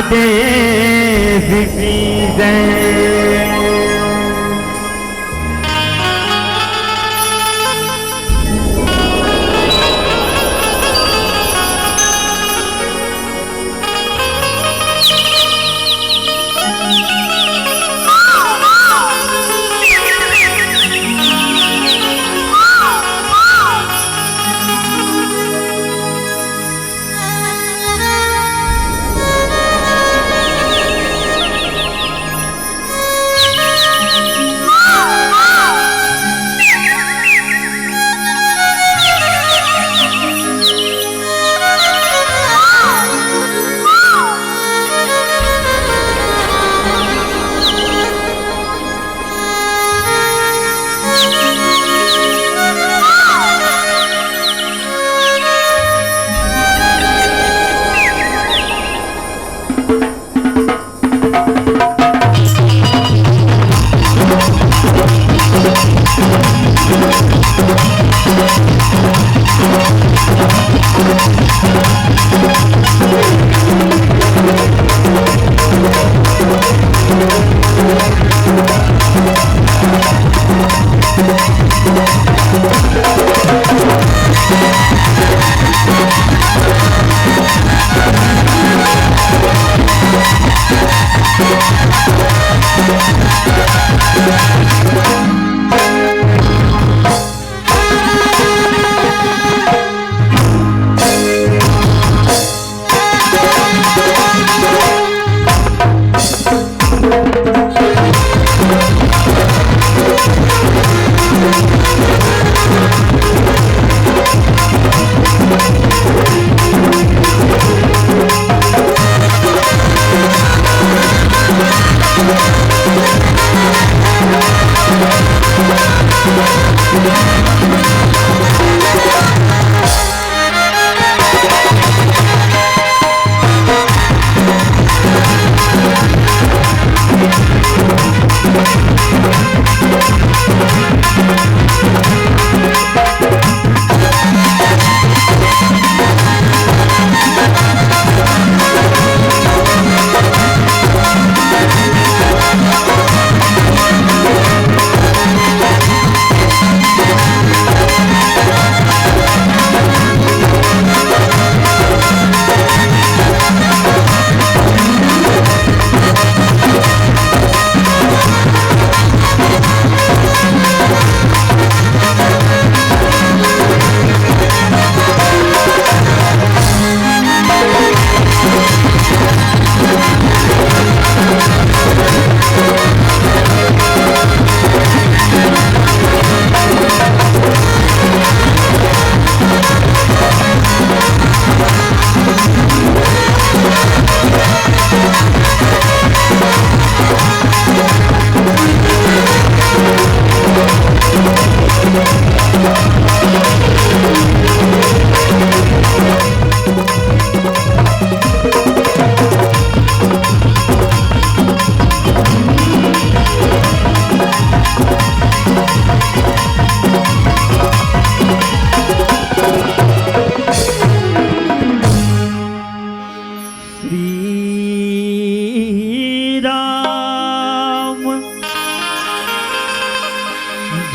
देव की जय।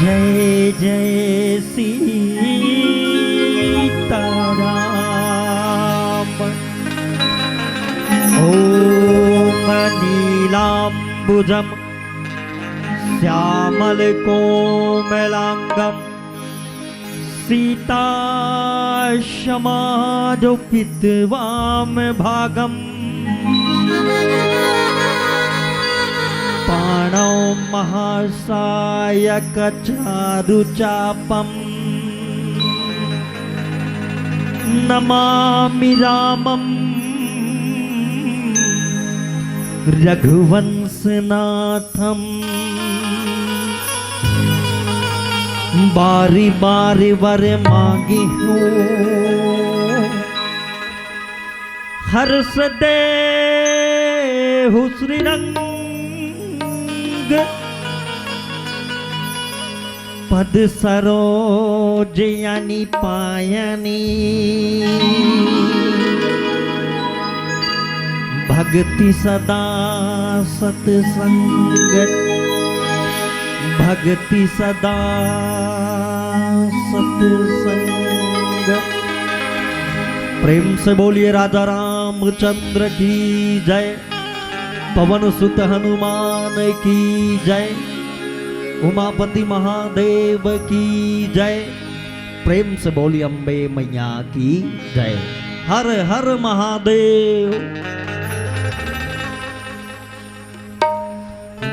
जय जय सीताराम। ओम नीलाम्बुजं श्यामलकोमलांगं सीताशमादुपित्वामभागम् पाणौ महासायकचारुचापम् नमामि रामं रघुवंशनाथम्। बारी बारी वर मांगी हूँ हर्ष दे श्री रंग पद सरोज यानी पायनी भक्ति सदा सत्संग, भक्ति सदा सत्संग। प्रेम से बोलिए राजा रामचंद्र की जय, पवन सुत हनुमान की जय, उमापति महादेव की जय। प्रेम से बोलिए अम्बे मैया की जय। हर हर महादेव।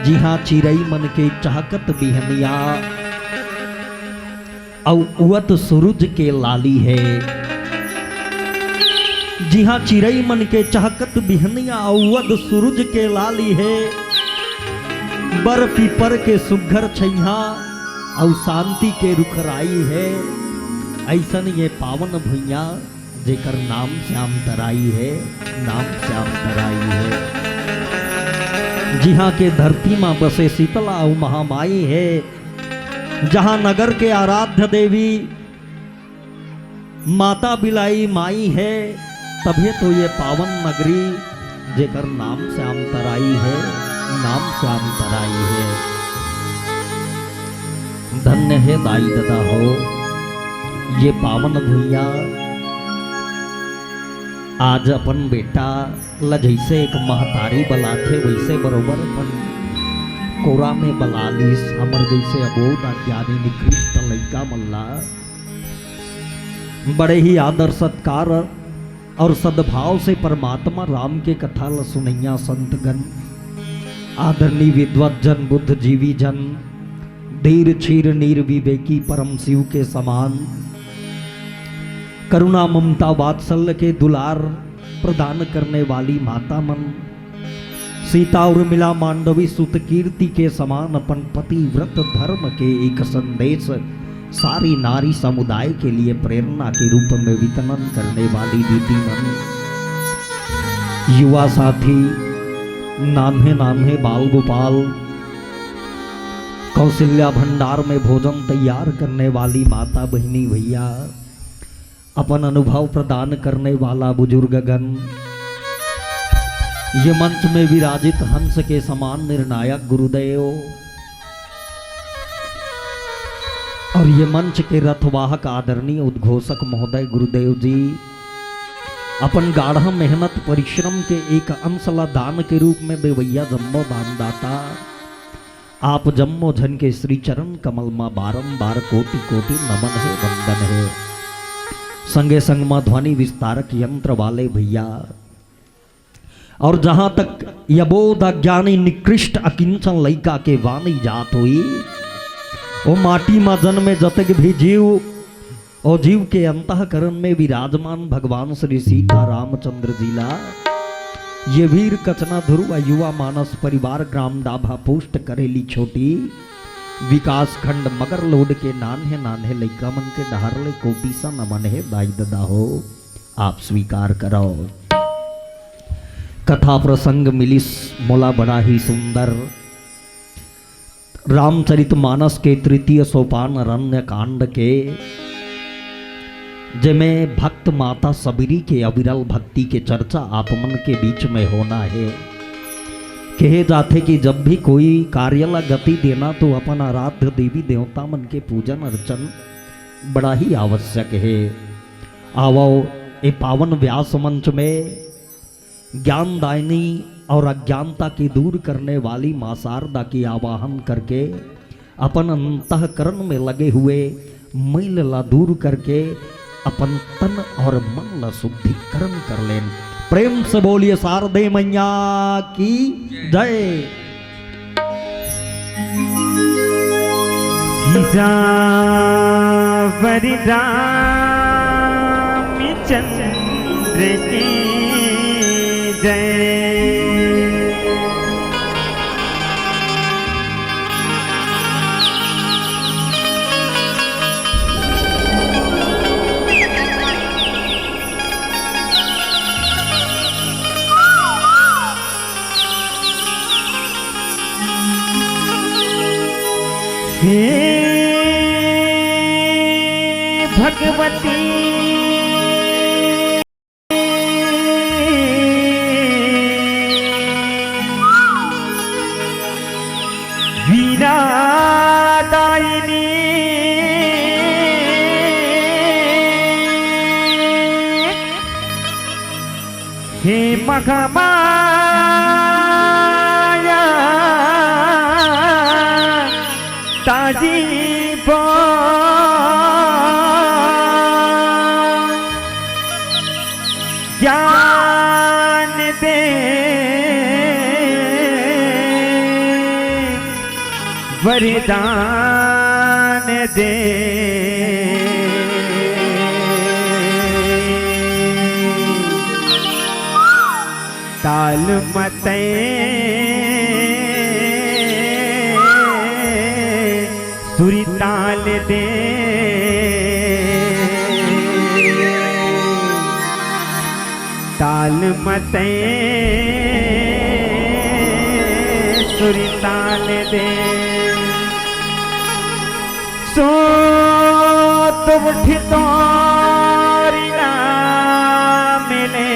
जी हाँ, चिरई मन के चाहकत बिहनिया, औवत सूरज के लाली है। जी हाँ, चिरई मन के चाहकत बिहनिया, औवत सूरज के लाली है। बर पीपर के सुघर छैया, और शांति के रुखराई है। ऐसन ये पावन भुइया, जेकर नाम श्याम तराई है, नाम श्याम तराई है। जी हाँ, के धरती मां बसे शीतला और महामाई है। जहां नगर के आराध्य देवी माता बिलाई माई है, तभी तो ये पावन नगरी, जेकर नाम श्याम तराई है, नाम श्याम तराई है। धन्य है दाई दादा हो ये पावन भुइया। आज अपन बेटा ला जैसे एक महतारी बलाथे, वैसे बरोबर अपन कोरा में बला लीस। हमर जैसे अबोध अज्ञानी निकृष्ट लैका मल्ला बड़े ही आदर सत्कार और सद्भाव से परमात्मा राम के कथा ल सुनैया संतगण, आदरणीय विद्वत जन, बुद्ध जीवी जन, धीर क्षीर नीर विवेकी परम शिव के समान, करुणा ममता वात्सल्य के दुलार प्रदान करने वाली माता मन, सीता उर्मिला मांडवी सुत कीर्ति के समान अपन पति व्रत धर्म के एक संदेश सारी नारी समुदाय के लिए प्रेरणा के रूप में वितरण करने वाली दीदी मन, युवा साथी, नान्हे नान्हे बाल गोपाल, कौशल्या भंडार में भोजन तैयार करने वाली माता बहिनी भैया, अपन अनुभव प्रदान करने वाला बुजुर्गगण, ये मंच में विराजित हंस के समान निर्णायक गुरुदेव, और ये मंच के रथवाहक आदरणीय उद्घोषक महोदय गुरुदेव जी, अपन गाढ़ा मेहनत परिश्रम के एक अंशला दान के रूप में देवैया जम्मो दानदाता, आप जम्मो जन के श्री चरण कमल मां बारंबार कोटि कोटि नमन है, वंदन है। संगे संग मां ध्वनि विस्तारक यंत्र वाले भैया, और जहां तक यबोध अज्ञानी निकृष्ट अकिंचन लैका के वाणी जात हुई, वो माटी मां जन्मे जतक भी जीव, और जीव के अंतःकरण में विराजमान भगवान श्री सीता रामचंद्र जिला, ये वीर कचना ध्रुव युवा मानस परिवार ग्राम डाभा पोस्ट करेली छोटी विकास खंड मगर लोड के नान्हे नान्हे लैका मन के डहरले कोटि सा नमन है दाई ददा हो, आप स्वीकार करो। कथा प्रसंग मिलिस मोला बड़ा ही सुंदर, रामचरित मानस के तृतीय सोपान अरण्य कांड के, जिसमें भक्त माता सबरी के अविरल भक्ति के चर्चा आप मन के बीच में होना है। कहे जाते कि जब भी कोई कार्यला गति देना तो अपन आराध्य देवी देवता मन के पूजन अर्चन बड़ा ही आवश्यक है। आवो ए पावन व्यास मंच में ज्ञानदायिनी और अज्ञानता की दूर करने वाली मां शारदा की आवाहन करके अपन अंतःकरण में लगे हुए मैल ला दूर करके अपन तन और मन ला शुद्धिकरण कर लें। प्रेम से बोलिए शारदे मैया की जय। चंद्र की जय। हे भगवती मखमाया ताजी बो ज्ञान दे वरदान दे ताल मते सुरी ताल दे ताल मते सुरी ताल दे सो तो उठी तोरी ना मिले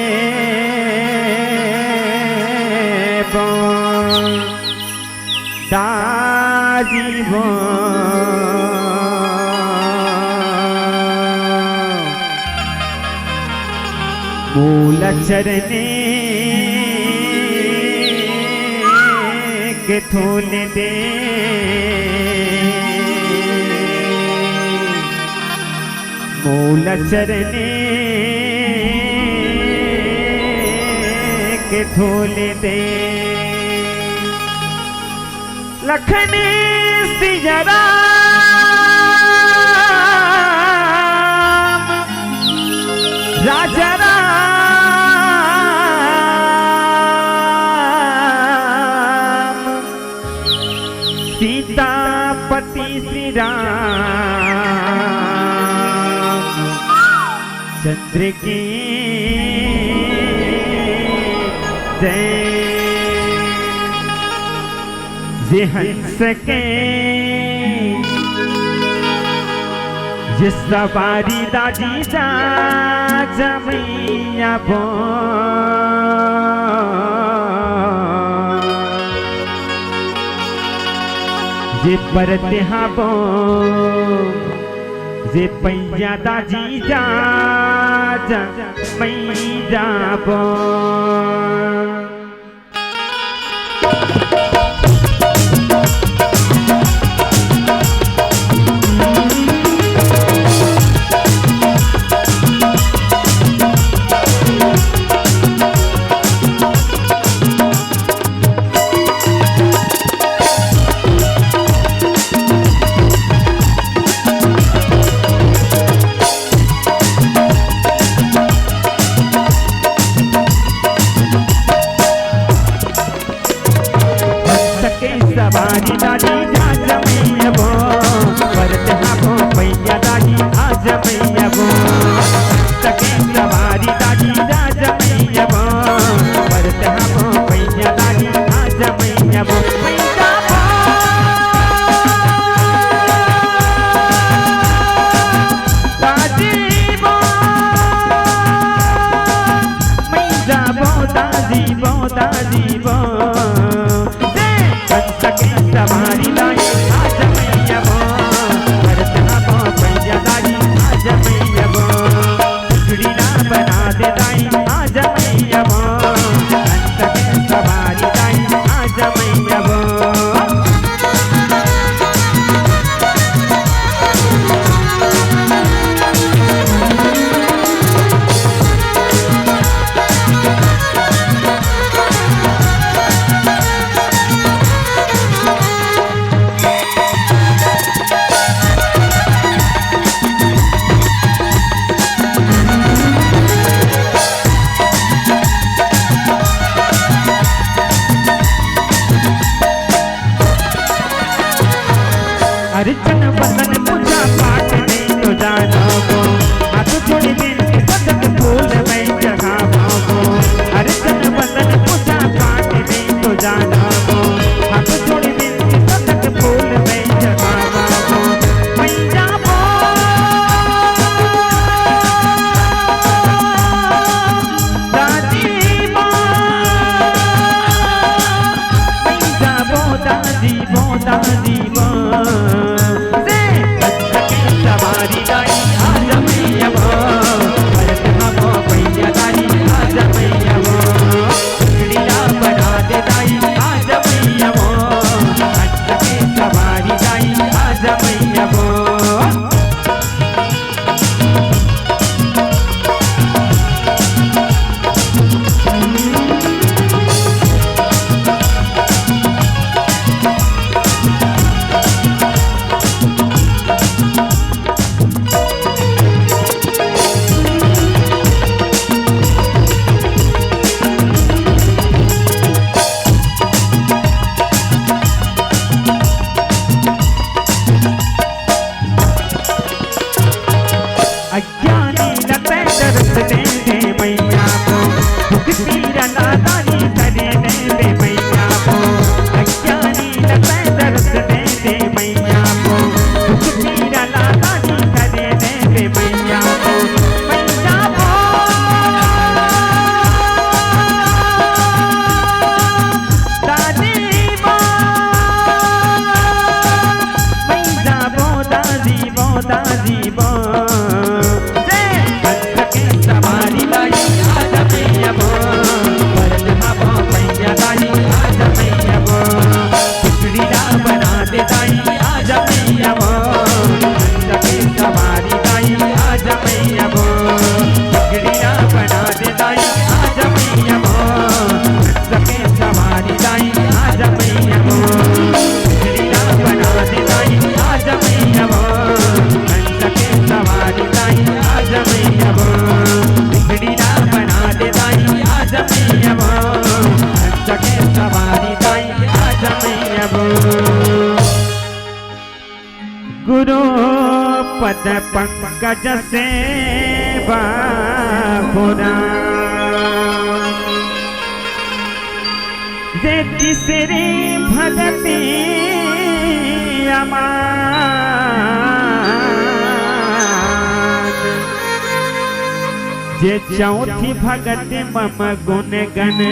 दाजीबो मूल चरने के थोल दे मूल चरने के थोल दे लखनी सिया राम राजा राम सीतापति श्री राम चंद्र की जय जे हंस के जिस सवारी दादी जा जमैया बो जे परते हाबो जे पैया दादी जा जमैया बो सवारी दादी जा जमैया बो परते हाबो पैया दादी आ जमैया बो सके सवारी दादी जा जमैया बो परते हाबो पैया दादी आ जमैया बो सवारी दाई आज मैया बो करते हाबो पैया दाई आज मैया बो बिगड़ी ना बना दे दाई आज मैया बो सवारी दाई आज मैया बो अर्चन बदन पूजा पाठ नहीं तो जानो को हाथ जोड़ी दिन सदक फूल में चढ़ावो को अर्चन बदन पूजा पाठ नहीं तो जानो को हाथ जोड़ी दिन सदक फूल में चढ़ावो को मैया बो दादी बो मैया बो दादी बो दादी बो सवारी दाई आज मैया बो परते हाबो पैया दाई आज मैया बो गुरु पद पंकज से बापुरा जे तीसरी भगती अमान जे चौथी भगती मम गुण गण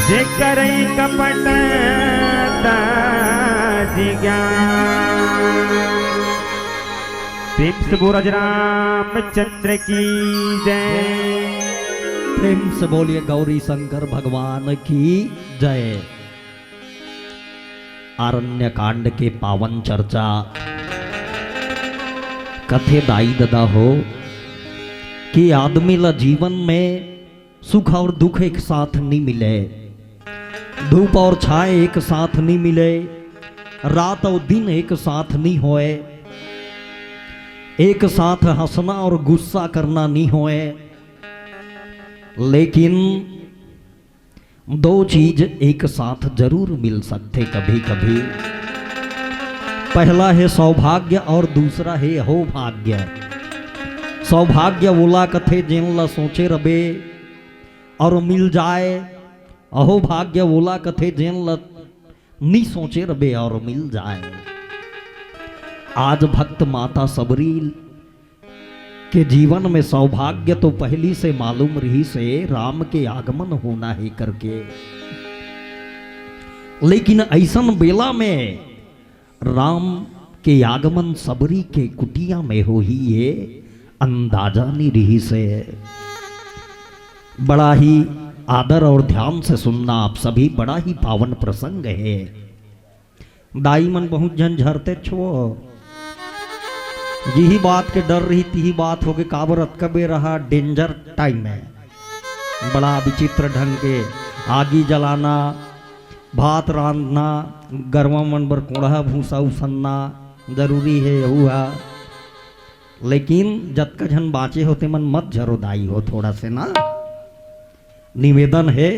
जे करई कपट प्रेम से बोल रामचंद्र की जय। प्रेम से बोलिए गौरी शंकर भगवान की जय। आरण्य कांड के पावन चर्चा कथे दाई ददा हो कि आदमी ला जीवन में सुख और दुख एक साथ नहीं मिले, धूप और छाए एक साथ नहीं मिले, रात और दिन एक साथ नहीं होए, एक साथ हंसना और गुस्सा करना नहीं होए, लेकिन दो चीज एक साथ जरूर मिल सकते कभी कभी। पहला है सौभाग्य और दूसरा है अहोभाग्य। सौभाग्य बोला कथे जिन ला सोचे रबे और मिल जाए, अहोभाग्य बोला कथे जिन ला नहीं सोचे रबे और मिल जाए। आज भक्त माता सबरी के जीवन में सौभाग्य तो पहली से मालूम रही से राम के आगमन होना है करके, लेकिन ऐसन बेला में राम के आगमन सबरी के कुटिया में हो ही ये अंदाजा नहीं रही से। बड़ा ही आदर और ध्यान से सुनना आप सभी, बड़ा ही पावन प्रसंग है। दाई मन बहुत झंझरते छो, यही बात के डर रही ती बात हो गए काबरत कबे रहा डेंजर टाइम है। बड़ा विचित्र ढंग के आगी जलाना, भात रांधना, गरवा मन बर कोढ़ा भूसा उसन्ना जरूरी है हुआ, लेकिन जतका झन बाँचे होते मन मत झरो दाई हो थोड़ा से ना। निवेदन है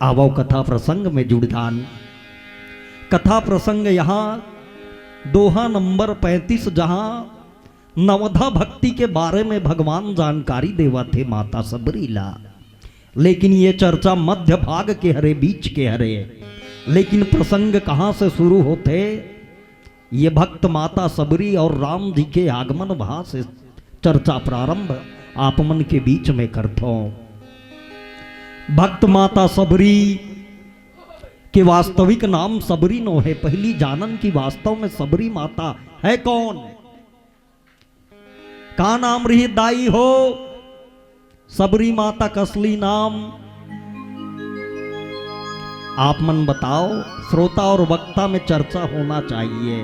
आवो कथा प्रसंग में जुड़ान। कथा प्रसंग यहाँ दोहा नंबर 35 जहाँ नवधा भक्ति के बारे में भगवान जानकारी देवा थे माता सबरी ला, लेकिन ये चर्चा मध्य भाग के हरे बीच के हरे। लेकिन प्रसंग कहाँ से शुरू होते, ये भक्त माता सबरी और राम जी के आगमन वहां से चर्चा प्रारंभ आप मन के बीच में करतो। भक्त माता सबरी के वास्तविक नाम सबरी नो है। पहली जानन की वास्तव में सबरी माता है कौन, का नाम रही दाई हो सबरी माता का असली नाम आप मन बताओ। श्रोता और वक्ता में चर्चा होना चाहिए।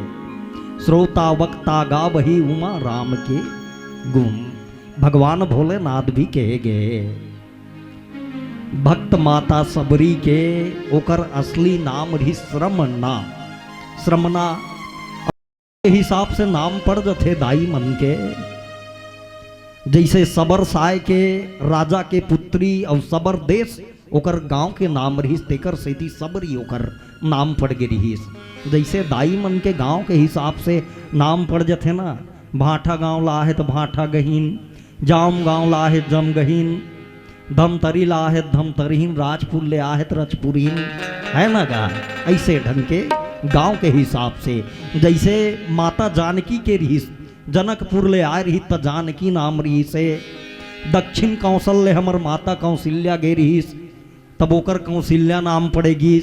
श्रोता वक्ता गा वही उमा राम के गुण, भगवान भोलेनाथ भी कहे गए। भक्त माता सबरी के ओकर असली नाम रही श्रमना। श्रमना के हिसाब से नाम पड़ जाते दाई मन के, जैसे सबर साय के राजा के पुत्री और सबर देश ओकर गांव के नाम रही, तेकर सेती सबरी ओकर नाम पड़ गई रही। जैसे दाई मन के गांव के हिसाब से नाम पड़ जाते ना, भाठा गांव ला है तो भाठा गहीन, जाम गांव ला है जम गहीन, धमतरी ला है धमतरीन, राजपुर ले आ है तो रजपुरीन, है ना गा। ऐसे ढंग के गांव के हिसाब से जैसे माता जानकी के रही जनकपुर ले आए रही तो जानकी नाम रही से, दक्षिण कौशल्य हमर माता कौशल्या गे रही तब ओकर कौशल्या नाम पड़ेगी।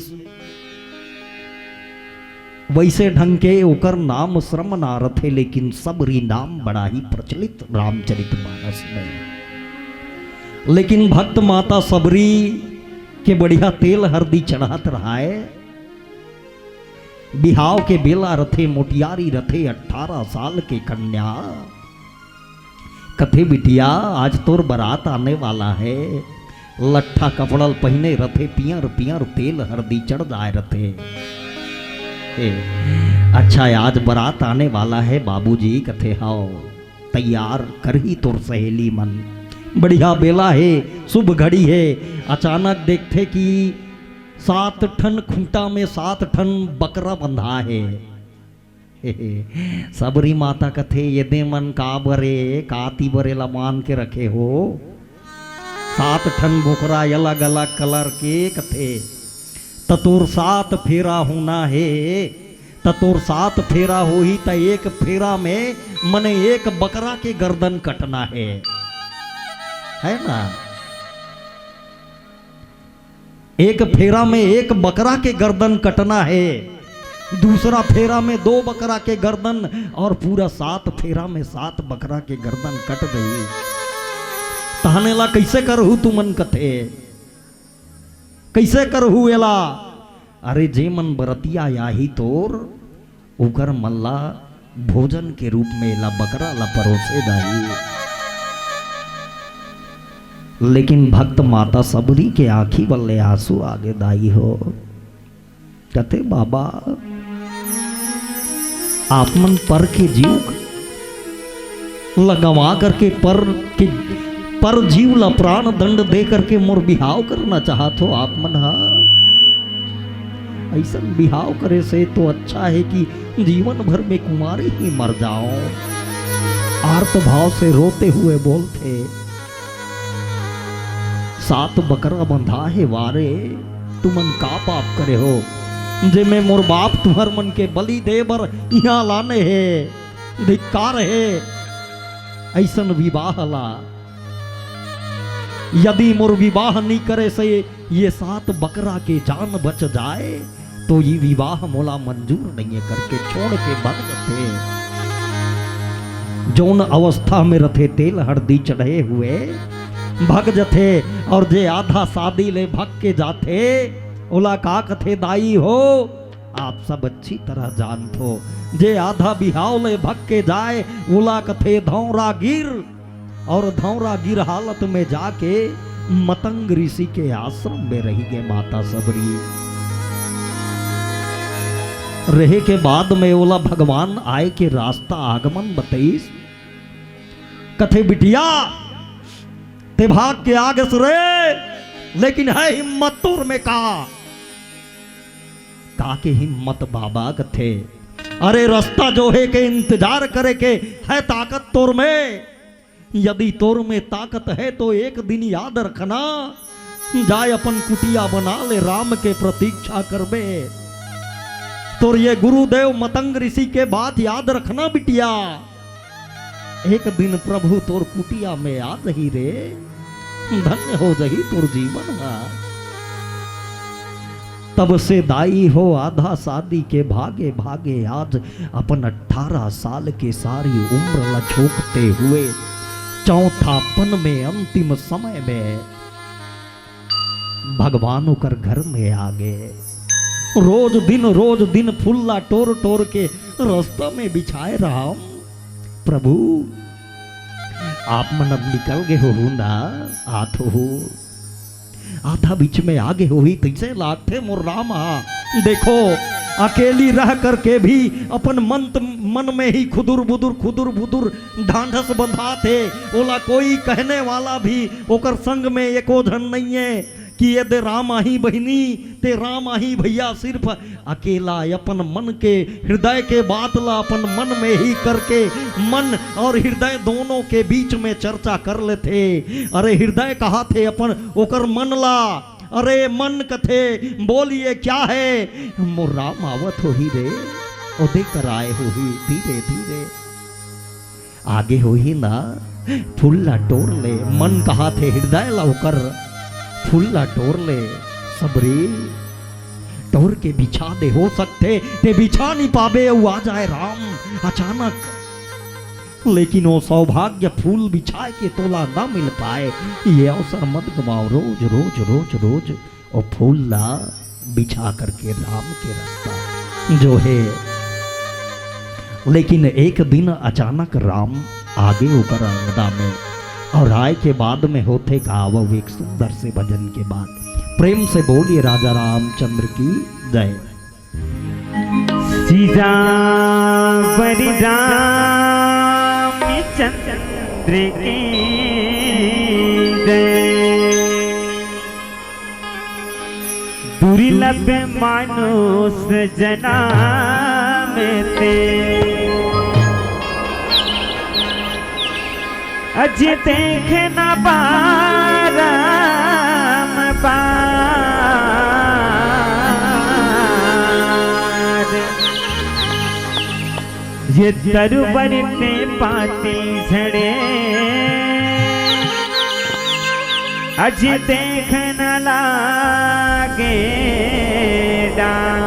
वैसे ढंग के ओकर नाम श्रम नारथ है, लेकिन सबरी नाम बड़ा ही प्रचलित रामचरितमानस में। लेकिन भक्त माता सबरी के बढ़िया तेल हरदी चढ़ात रहा है। बिहाव के बेला रथे मोटियारी रथे 18 साल के कन्या, कथे बिटिया आज तोर बारात आने वाला है, लट्ठा कपड़ल पहने रथे, पियर पियर तेल हरदी चढ़ जाए रथे। अच्छा आज बारात आने वाला है बाबूजी, कथे हाओ तैयार कर ही तोर सहेली मन, बढ़िया बेला है, शुभ घड़ी है। अचानक देखते कि 7 ठन खूंटा में 7 ठन बकरा बंधा है। सबरी माता कथे यदे मन का बरे काती बरेला मान के रखे हो। 7 ठन बोकरा अलग अलग कलर के कथे ततोर 7 फेरा होना है। ततोर 7 फेरा हो ही त एक फेरा में मने एक बकरा के गर्दन कटना है ना। एक फेरा में एक बकरा के गर्दन कटना है, दूसरा फेरा में 2 बकरा के गर्दन, और पूरा 7 फेरा में 7 बकरा के गर्दन कट गई। तहने ला कैसे करहू तू मन कथे, कैसे करहू एला। अरे जे मन बरतिया याही तोर उकर मल्ला भोजन के रूप में ला बकरा ला परोसे दाही। लेकिन भक्त माता सबरी के आंखी बल्ले आंसू आगे दाई हो। कहते बाबा आप मन पर के जीव लगवा करके पर जीव ला प्राण दंड दे करके मोर बिहाव करना चाहत हो आप मन। ऐसा बिहाव करे से तो अच्छा है कि जीवन भर में कुमारी ही मर जाओ। आर्त भाव से रोते हुए बोलते 7 बकरा बंधा है वारे, तुमन का पाप करे हो जे में मोर बाप तुम्हार मन के बलि दे बर यहाँ लाने है। धिक्कार है ऐसन विवाह ला। यदि मोर विवाह नहीं करे से ये 7 बकरा के जान बच जाए तो ये विवाह मोला मंजूर नहीं है करके छोड़ के भाग थे। जौन अवस्था में रथे तेल हरदी चढ़े हुए भग जथे, और जे आधा शादी ले भग के जाते ओला का कथे दाई हो। आप सब अच्छी तरह जानते हो जे आधा बिहाव ले भग के जाए ओला कथे धौरा गिर, और धौरा गिर हालत में जाके मतंग ऋषि के आश्रम में रही गए माता सबरी। रहे के बाद में ओला भगवान आए के रास्ता आगमन बताइस। कथे बिटिया ते भाग के आगे सुरे, लेकिन है हिम्मत तोर में का के हिम्मत बाबा कथे। अरे रास्ता जो है के इंतजार करे के है ताकत तोर में। यदि तोर में ताकत है तो एक दिन याद रखना, जाए अपन कुटिया बना ले राम के प्रतीक्षा करबे। तोर ये गुरुदेव मतंग ऋषि के बात याद रखना बिटिया। एक दिन प्रभु तोर कुटिया में आ रही रे, धन्य हो जही तोर जीवन। तब से दाई हो आधा शादी के भागे भागे आज अपन 18 साल के सारी उम्र ला छोकते हुए चौथापन में अंतिम समय में भगवान कर घर में आ गए। रोज दिन फुल्ला टोर टोर के रास्ता में बिछाए रहा। प्रभु आप मन अब निकल गए हो ना, आतो हो आधा बीच में आगे हो ही तैसे लागते मोर रामा। देखो अकेली रह करके भी अपन मन में ही खुदुर बुदुर ढांढस बंधा थे। ओला कोई कहने वाला भी ओकर संग में एको धन नहीं है कि ये दे राम आही बहिनी ते राम आही भैया। सिर्फ अकेला अपन मन के हृदय के बात ला अपन मन में ही करके मन और हृदय दोनों के बीच में चर्चा कर लेते। अरे हृदय कहा थे अपन ओकर मन ला। अरे मन कथे बोलिए क्या है मोर राम आवत हो ही रे, ओदे कराए हो ही धीरे धीरे आगे हो ही ना। फुल्ला टोर ले मन कहा थे हृदय ला ओकर फुल्ला टोर ले। सबरी टोर के बिछा दे, हो सकते ते बिछा नहीं पाबे वो आ जाए राम अचानक। लेकिन वो सौभाग्य फूल बिछाए के तोला ना मिल पाए। ये अवसर मत गवाओ, रोज रोज रोज रोज और फूल ला बिछा करके राम के रास्ता जो है। लेकिन एक दिन अचानक राम आगे होकर अंगना में, और आय के बाद में होते गावो एक सुंदर से भजन के बाद। प्रेम से बोलिए राजा रामचंद्र की जय। सीजा बरि रामचंद्र की जय। दुर्लभ मानुष जना में ते अज देखना बाराम बार ये दरबार में पाती झड़े अज देखना लागे डार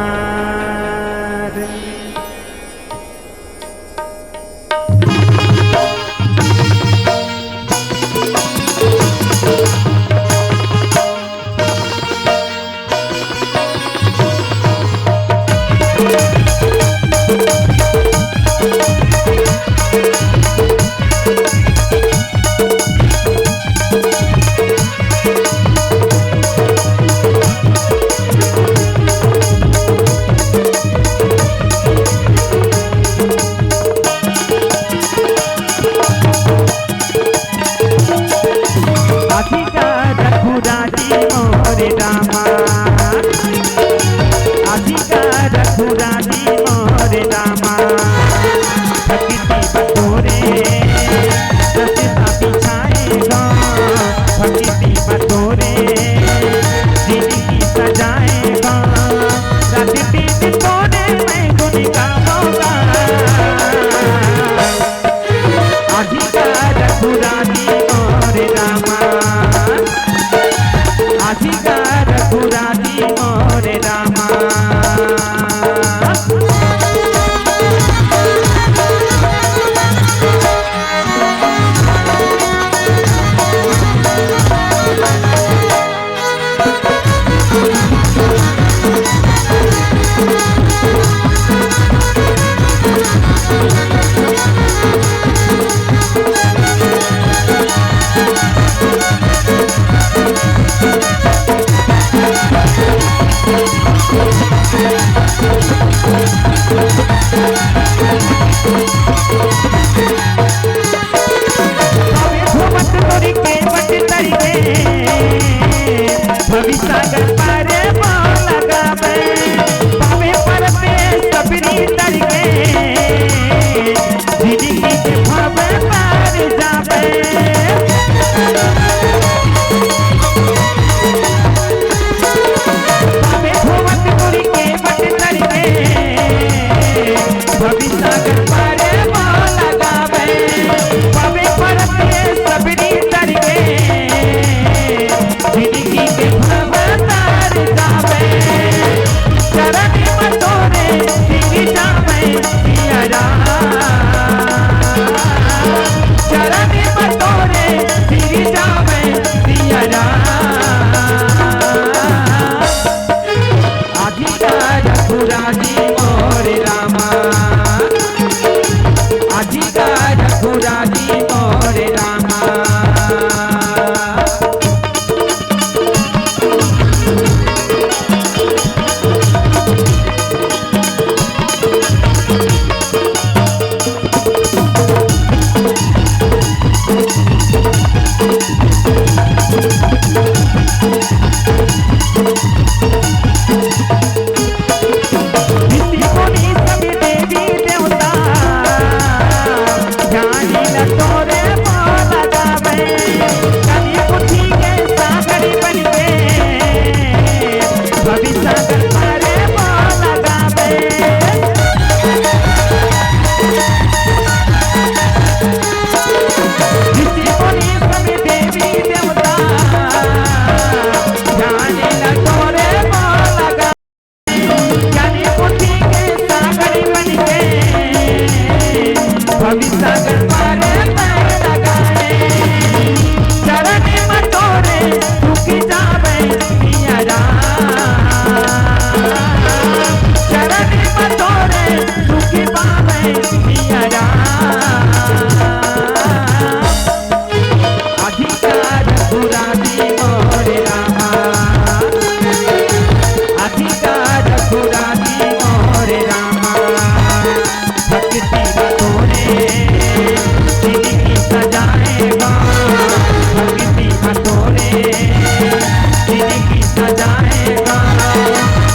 सजाएगा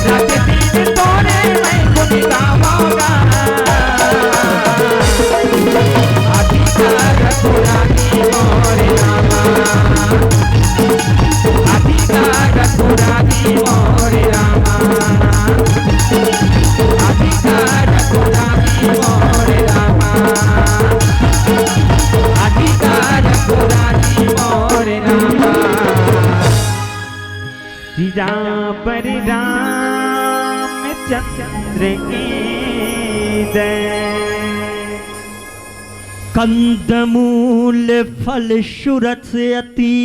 रात दिन तोरे मैं खुद गावागा रघुराई मोर रामा अधिका रघुराई मोर रामा अधिका रघुराई मोर रामा सीता पर रामचंद्र की जय कंदमूल फल शुरत अति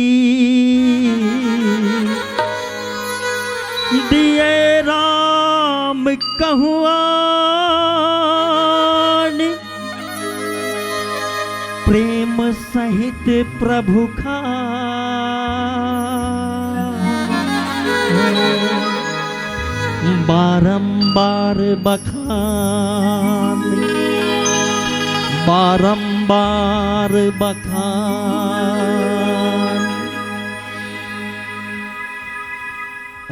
दिए राम कहुआन प्रेम सहित प्रभु खा बारंबार बखान बारंबार बखान।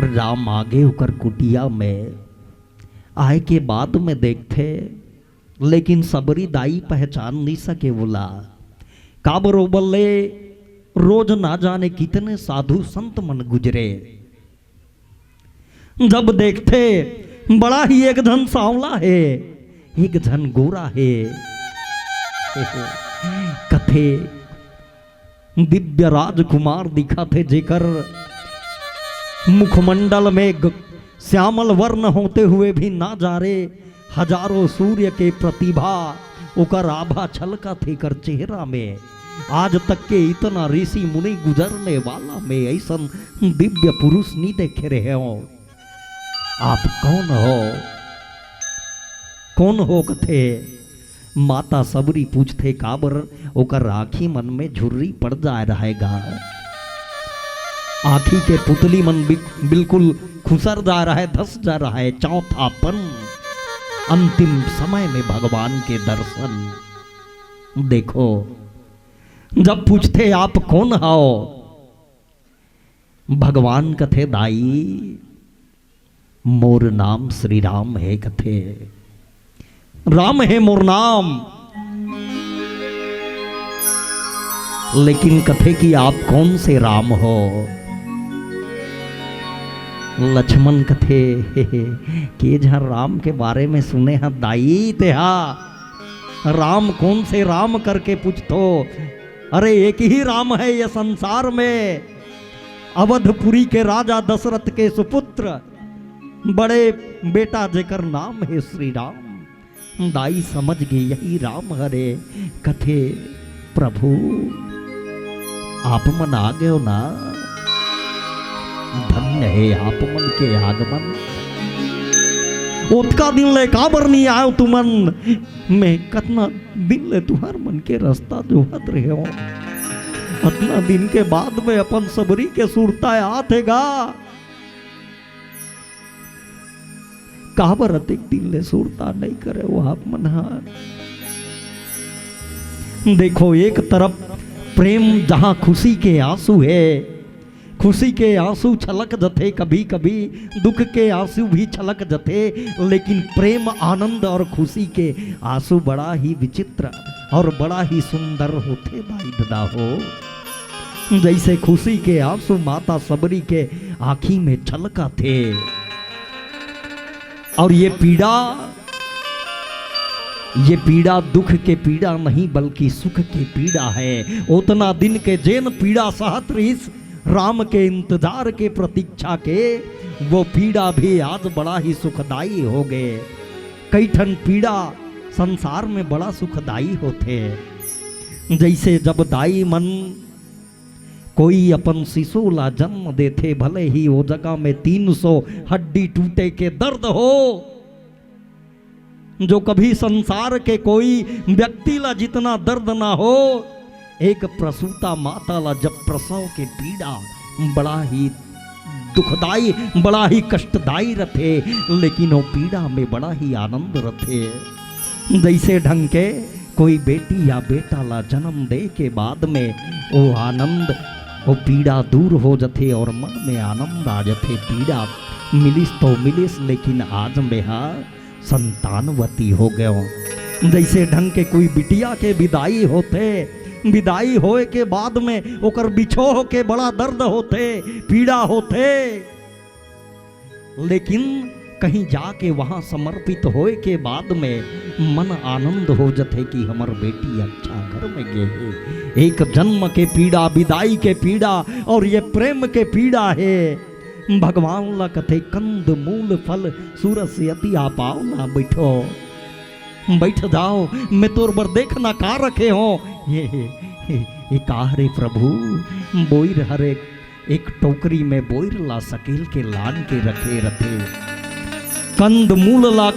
राम आगे होकर कुटिया में आए के बाद में देखते, लेकिन सबरी दाई पहचान नहीं सके। बोला का बरोबले रोज ना जाने कितने साधु संत मन गुजरे। जब देखते बड़ा ही एक धन सांवला है, एक धन गोरा है। कथे दिव्य राजकुमार दिखा थे, जेकर मुखमंडल में श्यामल वर्ण होते हुए भी ना जा रे हजारों सूर्य के प्रतिभा ओकर आभा छलका थे कर चेहरा में। आज तक के इतना ऋषि मुनि गुजरने वाला में ऐसा दिव्य पुरुष नहीं देखे रहे हो। आप कौन हो, कौन हो कथे। माता सबरी पूछते काबर, ओकर आखी मन में झुर्री पड़ जा रहेगा। आखी के पुतली मन बिल्कुल खुसर जा रहा है, धस जा रहा है। चौथापन, अंतिम समय में भगवान के दर्शन। देखो जब पूछते आप कौन हो, भगवान कथे दाई मोर नाम श्री राम है। कथे राम है मोर नाम, लेकिन कथे कि आप कौन से राम हो। लक्ष्मण कथे कि जहां राम के बारे में सुने हैं दाई तेहा राम कौन से राम करके पूछतो। अरे एक ही राम है ये संसार में, अवधपुरी के राजा दशरथ के सुपुत्र बड़े बेटा जेकर नाम है श्री राम। दाई समझ गई यही राम हरे। कथे प्रभु आप मन आ गए हो ना, धन्य है आप मन के आगमन। उतका दिन ले काबर नहीं आयो तुमन, मैं कतना दिन ले तुहार मन के रास्ता जोहत रहे हो। अतना दिन के बाद में अपन सबरी के सुरता आतेगा। काबर अतिक दिन ले सुरता नहीं करे वो आप मनहार। देखो एक तरफ प्रेम जहां खुशी के आंसू है, खुशी के आंसू छलक जथे, कभी कभी दुख के आंसू भी छलक जथे। लेकिन प्रेम आनंद और खुशी के आंसू बड़ा ही विचित्र और बड़ा ही सुंदर होते दाई दादा हो। जैसे खुशी के आंसू माता सबरी के आंखी में छलका थे। और ये पीड़ा दुख के पीड़ा नहीं बल्कि सुख की पीड़ा है। उतना दिन के जेन पीड़ा सहत रहीस राम के इंतजार के प्रतीक्षा के, वो पीड़ा भी आज बड़ा ही सुखदाई हो गए। कई ठन पीड़ा संसार में बड़ा सुखदाई होते। जैसे जब दाई मन कोई अपन शिशु ला जन्म देते, भले ही वो जगह में 300 हड्डी टूटे के दर्द हो, जो कभी संसार के कोई व्यक्ति ला जितना दर्द ना हो। एक प्रसूता माता ला जब प्रसव के पीड़ा बड़ा ही दुखदाई, बड़ा ही कष्टदायी रथे, लेकिन वो पीड़ा में बड़ा ही आनंद रथे। जैसे ढंग के कोई बेटी या बेटा ला जन्म दे के बाद में वो आनंद, वो पीड़ा दूर हो जथे और मन में आनंद आ जथे। पीड़ा मिलिस तो मिलिस, लेकिन आज में संतानवती हो गयो। जैसे ढंग के कोई बिटिया के विदाई होते, विदाई होए के बाद में ओकर बिछोह के बड़ा दर्द होते, पीड़ा होते। लेकिन कहीं जाके वहां समर्पित होए के बाद में मन आनंद हो जते कि हमर बेटी अच्छा घर में गे है। एक जन्म के पीड़ा, विदाई के पीड़ा और ये प्रेम के पीड़ा है। भगवान ला कथे कंद मूल फल सूरज से अति आपाओ ना बैठो, बैठ जाओ, मैं तोर बर देखना का रखे हो। ये का रे प्रभु, बोईर हरे एक टोकरी में बोईर ला सकेल के लान के रखे रथे, कंद मूल ला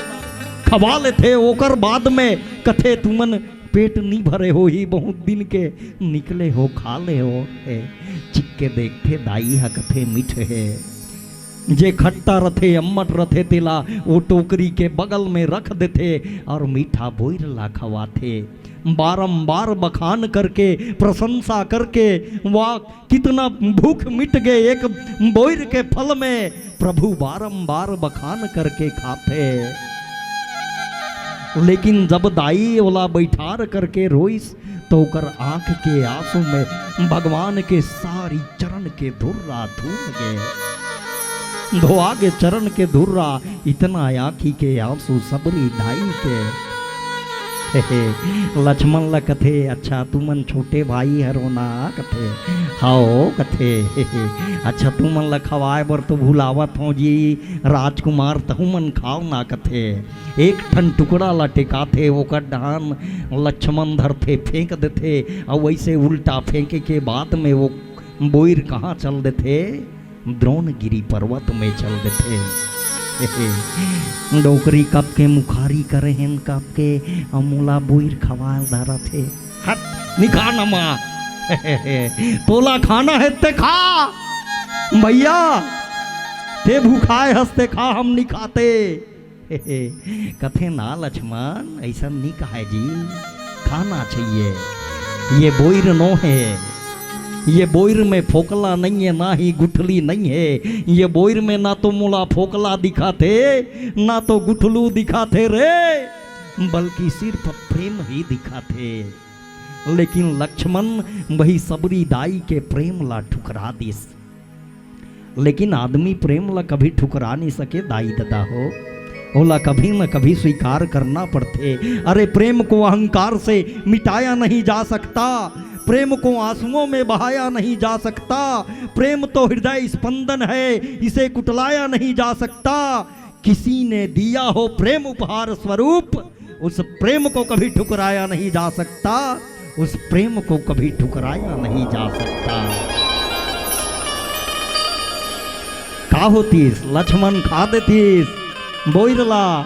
खवा लेथे। ओकर बाद में कथे तुमन पेट नहीं भरे हो ही, बहुत दिन के निकले हो खा ले हो है। चिक्के देखते दाई हा कथे मीठ है, जे खट्टा रथे अम्मट रथे तेला वो टोकरी के बगल में रख देते और मीठा बोईर ला खवाथे। बारंबार बखान करके प्रशंसा करके वाह कितना भूख मिट गए एक बोईर के फल में, प्रभु बारंबार बखान करके खाते। लेकिन जब दाई वाला बैठार करके रोइस तो कर आंख के आंसू में भगवान के सारी चरण के धुर्रा धूल गए, धोआ के चरण के धुर्रा इतना आंखी के आंसू सबरी दाई के। लक्ष्मण ला कथे अच्छा तुमन छोटे भाई हरोना कथे हाओ कथे अच्छा तुमन ला खवाए बर तो भुलावत हो जी राजकुमार तहुमन खाओ ना कथे। एक ठन टुकड़ा ला टेकाथे ओकर डान लक्ष्मण धरथे फेंक देथे और वैसे उल्टा फेंके के बाद में वो बोईर कहाँ चल देथे, द्रोणगिरी पर्वत में चल देथे। डोकरी कप के मुखारी करे हैं कप के अमूला बोईर खवाल धरा थे। हट निखा नमा तोला खाना है ते खा भैया, ते भूखाए हंसते खा हम नहीं खाते। कथे ना लक्ष्मण ऐसा नहीं कहा जी, खाना चाहिए। ये बोईर नो है, ये बोईर में फोकला नहीं है ना ही गुठली नहीं है। ये बोईर में ना तो मुला फोकला दिखाते ना तो गुठलू दिखाते रे, बल्कि सिर्फ प्रेम ही दिखाते। लेकिन लक्ष्मण वही सबरी दाई के प्रेम ला ठुकरा दिस। लेकिन आदमी प्रेम ला कभी ठुकरा नहीं सके दाई दादा हो, ओला कभी न कभी स्वीकार करना पड़ते। अरे प्रेम को अहंकार से मिटाया नहीं जा सकता, प्रेम को आंसुओं में बहाया नहीं जा सकता। प्रेम तो हृदय स्पंदन है, इसे कुटलाया नहीं जा सकता। किसी ने दिया हो प्रेम उपहार स्वरूप, उस प्रेम को कभी ठुकराया नहीं जा सकता, उस प्रेम को कभी ठुकराया नहीं जा सकता। का होतीस लक्ष्मण खा देतीस बोईरला,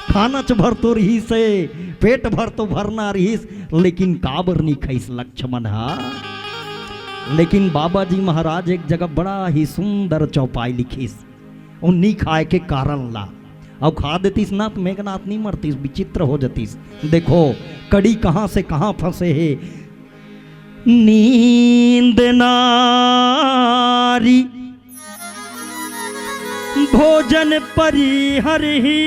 खाना च भर तो रही से पेट भर तो भरना रहीस, लेकिन काबर नहीं खाइस लक्ष्मण हा। लेकिन बाबा जी महाराज एक जगह बड़ा ही सुंदर चौपाई लिखीस उन्हीं खाए के कारण ला। अब खा देतीस ना तो मेघनाथ नहीं मरतीस, विचित्र हो जातीस। देखो कड़ी कहां से कहां फंसे है। नींद नारी भोजन परिहर ही,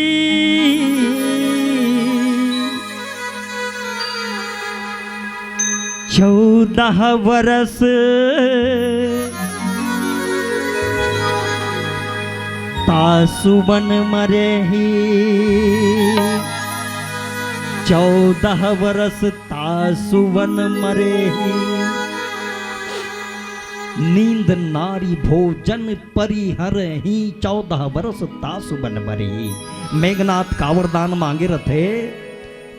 14 वर्ष तासुबन मरे ही, 14 वर्ष तासुबन मरे ही। नींद नारी भोजन परिहर ही, 14 वर्ष तासुबन मरे ही। मेघनाथ कावरदान मांगे रथे,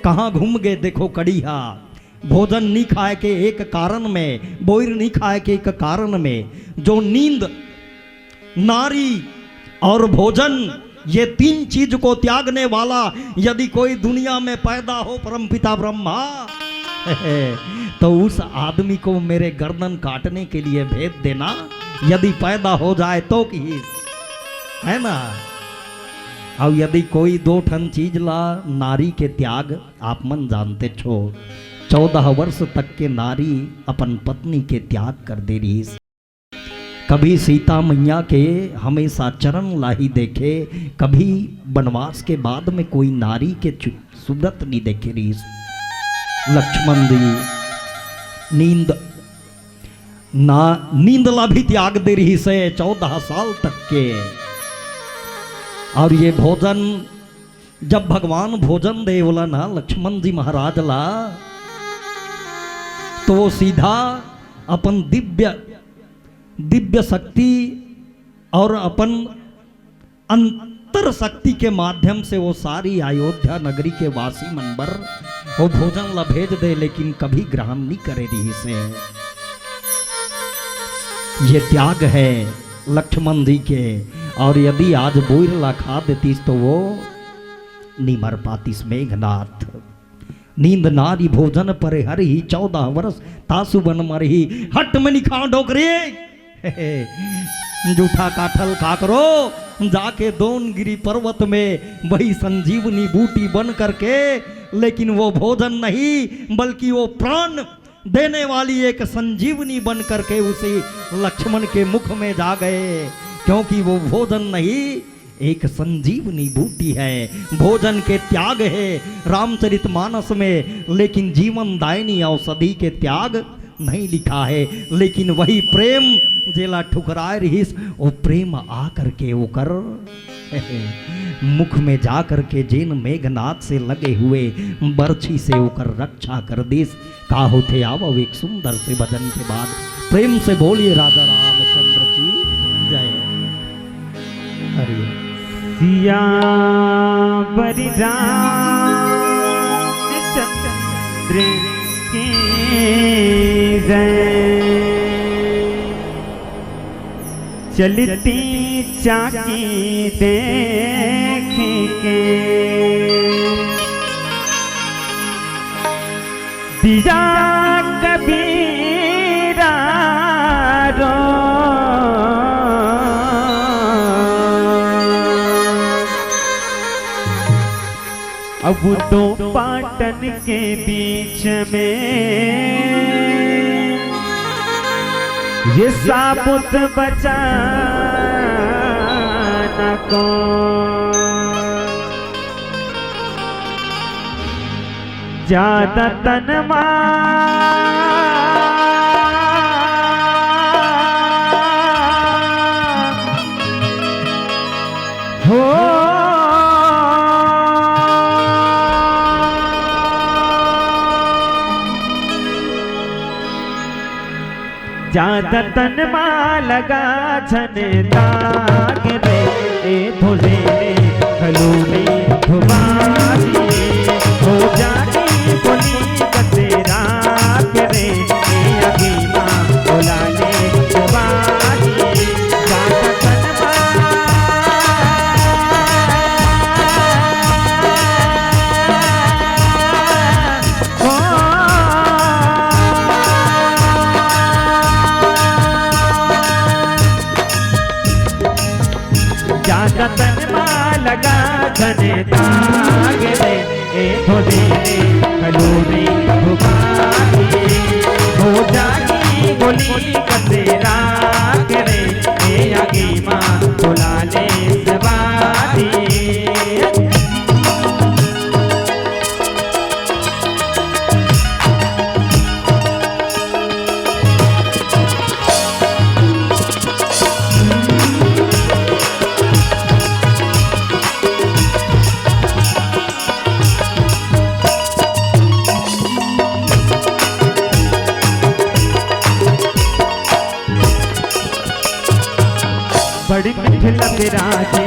कहाँ घूम गए देखो कड़िया। भोजन नहीं खाए के एक कारण में, बोईर नहीं खाए के एक कारण में, जो नींद नारी और भोजन ये 3 चीज को त्यागने वाला यदि कोई दुनिया में पैदा हो परमपिता ब्रह्मा तो उस आदमी को मेरे गर्दन काटने के लिए भेज देना, यदि पैदा हो जाए तो कि है ना। अब यदि कोई 2 ठन चीज ला नारी के त्याग आप मन जानते छो। 14 वर्ष तक के नारी अपन पत्नी के त्याग कर दे रही। कभी सीता मैया के हमेशा चरण लाही देखे, कभी वनवास के बाद में कोई नारी के सूरत नहीं देखे रही। लक्ष्मण जी नींद ला भी त्याग दे रही से 14 साल तक के। और ये भोजन जब भगवान भोजन दे बोला ना लक्ष्मण जी महाराज ला, तो वो सीधा अपन दिव्य शक्ति और अपन अंतर शक्ति के माध्यम से वो सारी अयोध्या नगरी के वासी मनबर वो भोजन ला भेज दे, लेकिन कभी ग्रहण नहीं करे रही से। ये त्याग है लक्ष्मण जी के, और यदि आज बोर ला खा देतीस तो वो नहीं मर पातीस। मेघनाथ नींद नारी भोजन परे हर ही 14 वर्ष तासु बन मरही, हट में निखा डोकरे जूठा काठल खा करो, जाके दोनगिरी पर्वत में वही संजीवनी बूटी बन करके, लेकिन वो भोजन नहीं बल्कि वो प्राण देने वाली एक संजीवनी बन करके उसी लक्ष्मण के मुख में जा गए, क्योंकि वो भोजन नहीं एक संजीवनी बूटी है। भोजन के त्याग है रामचरितमानस में, लेकिन जीवन दायनी औषधि के त्याग नहीं लिखा है। लेकिन वही प्रेम जेला ठुकराए रहीस, वो प्रेम आ करके वो कर मुख में जा करके जेन मेघनाथ से लगे हुए बर्छी से होकर रक्षा कर दिस। का होते आवो एक सुंदर से भजन के बाद प्रेम से बोलिए राजा रामचंद्र की जय। हरि सिया बरि रामचंद्र की जय। चलती चाकी देख के दिया कबीरा रो, अब तो पाटन के बीच में ये साबुत बचाना कौन, ज्यादा तनमा हो ज्यादा तनमा लगा झने दाग रे, ए धोले खलू में धुमारी हो जाती बोली बसेरा करे, ए अगीमा बोला ले धुमारी ज्यादा तनमा तन लगा घने दाग रे, ए धोले खलू में धुमारी हो जागी बोली कसेरा करे, ए आगे माँ बुला ले सवारी। बड़ी मिठल विराजे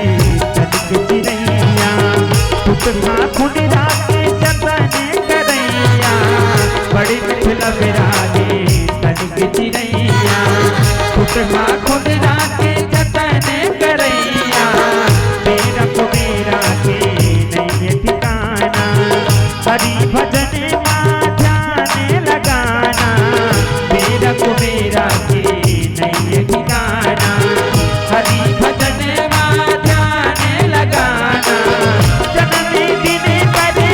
तनिक चिरैया, टुकड़ा खुदरा के जतन करैया। बड़ी मिठल विराजे तनिक चिरैया, टुकड़ा खुदरा के जतन करैया। मेरा को मेरा के नहीं ठिकाना, हरि भजन माँ ध्यान लगाना। मेरा को मेरा के नहीं ठिकाना, हरि भजन माँ ध्यान लगाना। जन्म दिन करे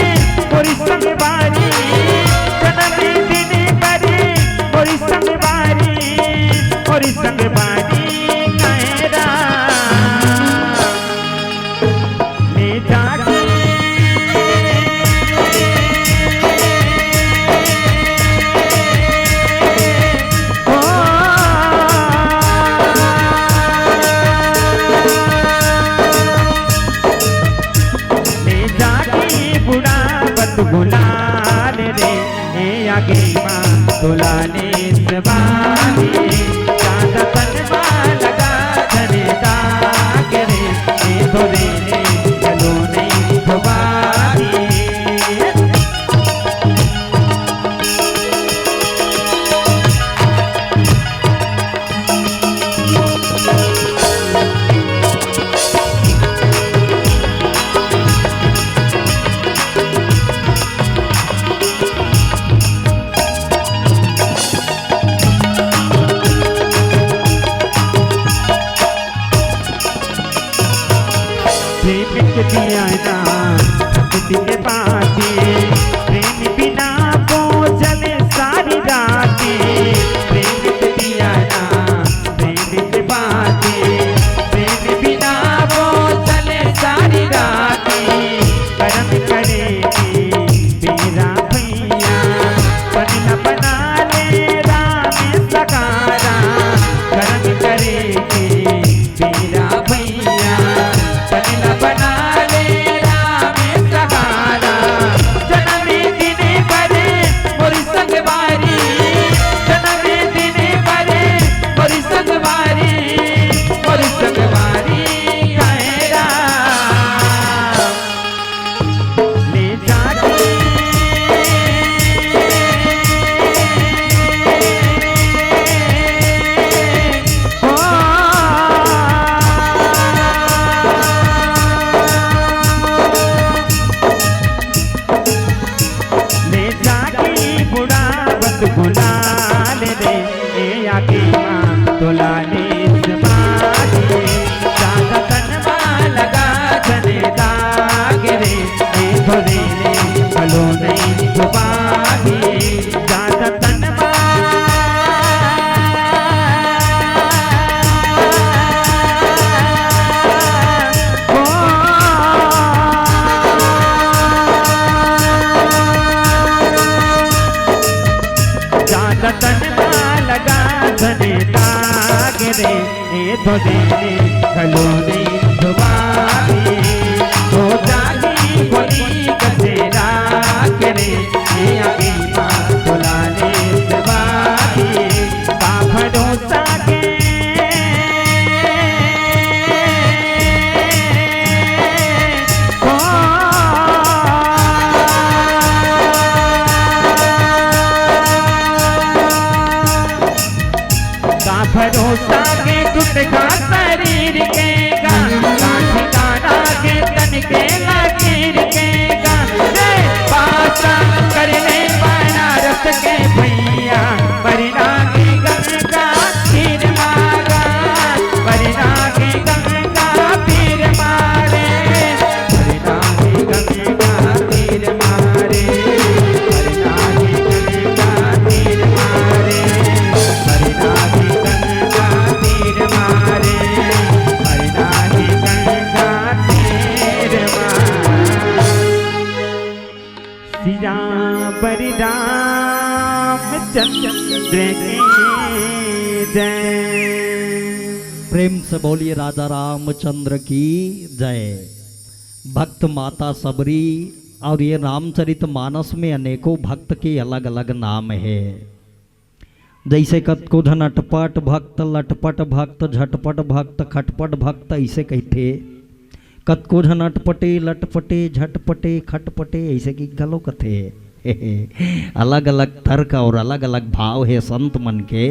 आगे माँ दुलाने सवारी चांद तनवा लगा धने दाग रे ये धोरे ने चलो नहीं धोबारी दिया ना भक्ति के बाती प्रेम बिना बोझले सारी रातें प्रेम दिया ना प्रेम के बाती प्रेम बिना बोझले सारी रातें कर्म करेगी तेरा भैया बना बना ले राम सकारा कर्म करेगी तेरा भैया बना बना गुलाल रे ए आगे माँ दुलाने समाधि चांद तनवा लगा धने दाग रे ए धोरे ने चलो नहीं धोबारी चांद तनवा तनवा लगा धने दाग रे ए धोरे ने चलो नहीं धोबारी हो जागी बोली कसेरा करे ए आगे माँ दुलाने सवारी का भरोसा के भरोसा के टूटगा शरीर के गाना के तन के लकीर के पासा करने बनारस के भैया परिणा के गंगा तीर मारा परिणा के गंगा तीर मारे परिणा के गंगा तीर मारे परिणा के गंगा तीर मारे परिणा तीर मारे हरिना ही गंगा तीर मारे सिया बरि रामचंद्र की जय। प्रेम से बोलिए राजा रामचंद्र की जय। भक्त माता सबरी और ये रामचरित मानस में अनेकों भक्त के अलग अलग नाम है। जैसे कतकोधन अटपट भक्त, लटपट भक्त, झटपट भक्त, खटपट भक्त, ऐसे कहते। कतकोधन अटपटे लटपटे झटपटे खटपटे ऐसे की गलो कथे। अलग अलग तर्क और अलग अलग भाव है संत मन के।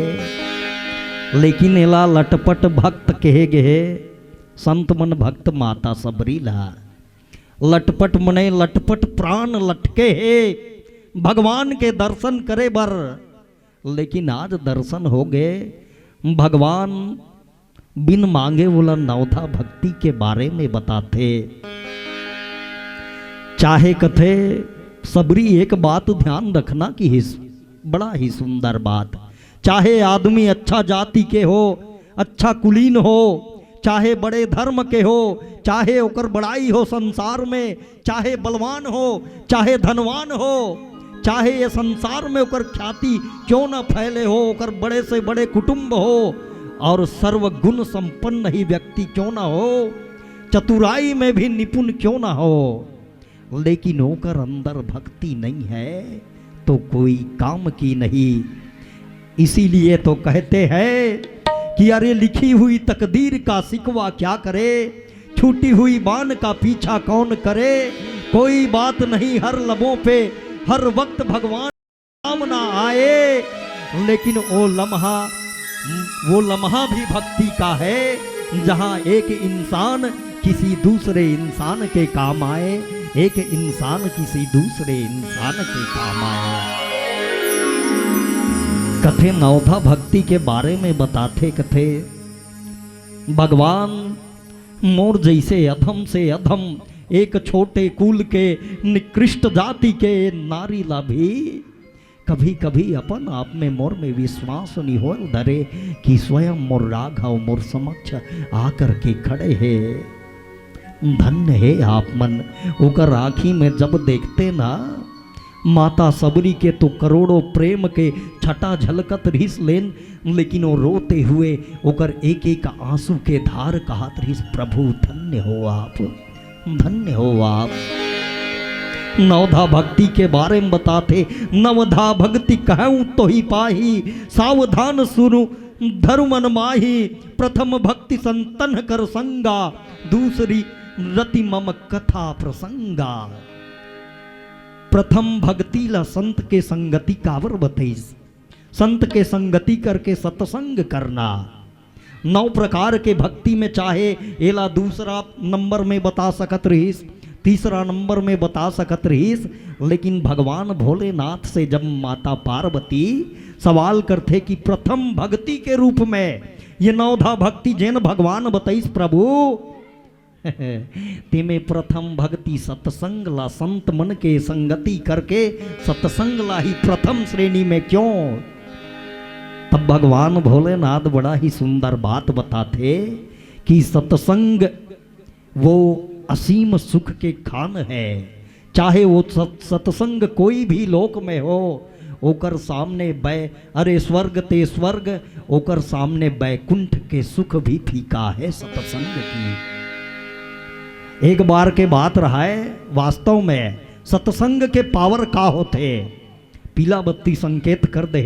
लेकिन एला लटपट भक्त कहे गे संत मन भक्त माता सबरी ला। लटपट मने लटपट प्राण लटके है भगवान के दर्शन करे बर। लेकिन आज दर्शन हो गए भगवान बिन मांगे बोला नवधा भक्ति के बारे में बताते। चाहे कथे सबरी एक बात ध्यान रखना कि बड़ा ही सुंदर बात। चाहे आदमी अच्छा जाति के हो, अच्छा कुलीन हो, चाहे बड़े धर्म के हो, चाहे ओकर बड़ाई हो संसार में, चाहे बलवान हो, चाहे धनवान हो, चाहे ये संसार में ओकर ख्याति क्यों न फैले हो, ओकर बड़े से बड़े कुटुंब हो और सर्वगुण संपन्न ही व्यक्ति क्यों न हो, चतुराई में भी निपुण क्यों न हो, लेकिन ओकर अंदर भक्ति नहीं है तो कोई काम की नहीं। इसीलिए तो कहते हैं कि अरे लिखी हुई तकदीर का सिकवा क्या करे, छूटी हुई बान का पीछा कौन करे। कोई बात नहीं हर लबों पे हर वक्त भगवान नाम ना आए, लेकिन वो लम्हा भी भक्ति का है जहां एक इंसान किसी दूसरे इंसान के काम आए, एक इंसान किसी दूसरे इंसान के काम आए। कथे नवधा भक्ति के बारे में बताते कथे भगवान मोर जैसे अधम से अधम एक छोटे कुल के निकृष्ट जाति के नारी ला भी कभी कभी अपन आप में मोर में विश्वास नहीं हो धरे कि स्वयं मोर राघव मोर समक्ष आकर के खड़े है। धन्य है आप मन। ओकर आँखी में जब देखते ना माता सबरी के तो करोड़ों प्रेम के छटा झलकत रहिस लेन, लेकिन वो रोते हुए ओकर एक एक आंसू के धार कहत रहिस प्रभु धन्य हो आप, धन्य हो आप। नवधा भक्ति के बारे में बताते नवधा भक्ति कहूँ तो ही पाही, सावधान सुनु धर्मन माही। प्रथम भक्ति संतन कर संगा, दूसरी रति मम कथा प्रसंगा। प्रथम भक्ति ला संत के संगति कावर बतईस, संत के संगति करके सत्संग करना। 9 प्रकार के भक्ति में चाहे एला दूसरा नंबर में बता सकत रहीस, तीसरा नंबर में बता सकत रहीस, लेकिन भगवान भोलेनाथ से जब माता पार्वती सवाल करते कि प्रथम भक्ति के रूप में ये नवधा भक्ति जैन भगवान बताइस प्रभु तेमे प्रथम भक्ति सत्संग ला, संत मन के संगति करके सत्संग ला ही प्रथम श्रेणी में क्यों। तब भगवान भोलेनाथ बड़ा ही सुंदर बात बताते कि सत्संग वो असीम सुख के खान है। चाहे वो सत्संग कोई भी लोक में हो, ओकर सामने अरे स्वर्ग ते स्वर्ग, ओकर सामने बैकुंठ के सुख भी फीका है सत्संग की। एक बार के बात रहा है, वास्तव में सत्संग के पावर का होते। पीला बत्ती संकेत कर दे,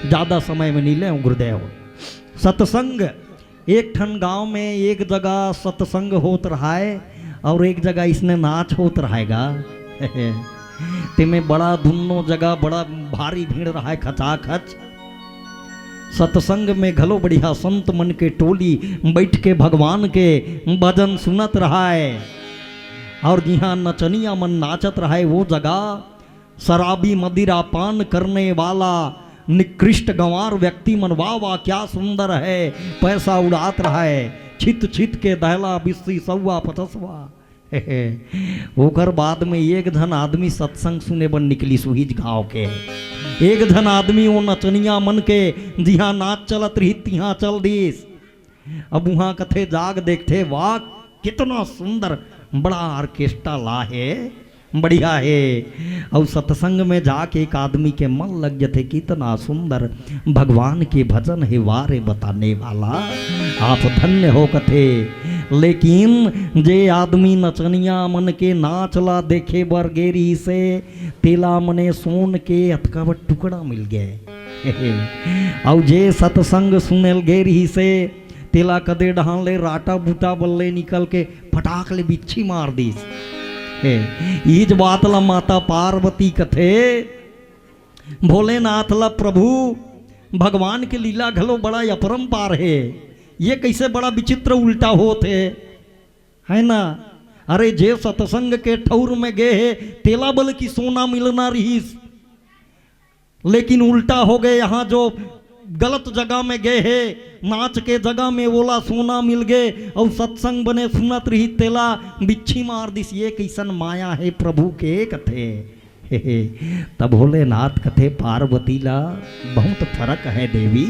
ज्यादा समय में नहीं ले गुरुदेव। सत्संग एक ठन गांव में एक जगह सत्संग होत रहा है और एक जगह इसने नाच होत रहेगा। तेमें बड़ा दोनों जगह बड़ा भारी भीड़ रहा है खचाखच। सत्संग में घलो बढ़िया संत मन के टोली बैठ के भगवान के भजन सुनत रहा है, और जहाँ नचनिया मन नाचत रहा है वो जगह शराबी मदिरा पान करने वाला निकृष्ट गंवार व्यक्ति मन वाह वाह क्या सुंदर है पैसा उड़ात रहा है, छित छित के दहला बिस्सी सौवा पचसवा। ओकर बाद में एक धन आदमी सत्संग सुने बन निकली सुहिज गाँव के। एक धन आदमी वो नचनिया मन के जिहाँ नाच चलत रही तिहाँ चल दीस। अब वहाँ कथे जाग देखते वाह कितना सुंदर बड़ा ऑर्केस्ट्रा ला है, बढ़िया है। और सत्संग में जाके एक आदमी के मन लग जाते कितना सुंदर भगवान के भजन है वारे बताने वाला, आप धन्य हो कथे। लेकिन जे आदमी नचनिया मन के नाचला देखे बर गेरी से तेला मने सोन के अतका टुकड़ा मिल गए। और जे सत्संग सुनेल गेरी से तेला कदे ढाले राटा बूटा बल्ले निकल के फटाक ले बिच्छी मार दीस। ईज बात ला माता पार्वती कथे भोलेनाथ ला प्रभु भगवान के लीला घलो बड़ा अपरंपार है। ये कैसे बड़ा विचित्र उल्टा होते है ना। अरे जे सत्संग के ठौर में गए है तेला बल की सोना मिलना रहीस, लेकिन उल्टा हो गए यहाँ जो गलत जगह में गए है नाच के जगह में ओला सोना मिल गए और सत्संग बने सुनत रही तेला बिच्छी मार दिस। ये कैसन माया है प्रभु के कथे। तब भोलेनाथ कथे पार्वती ला बहुत फर्क है देवी।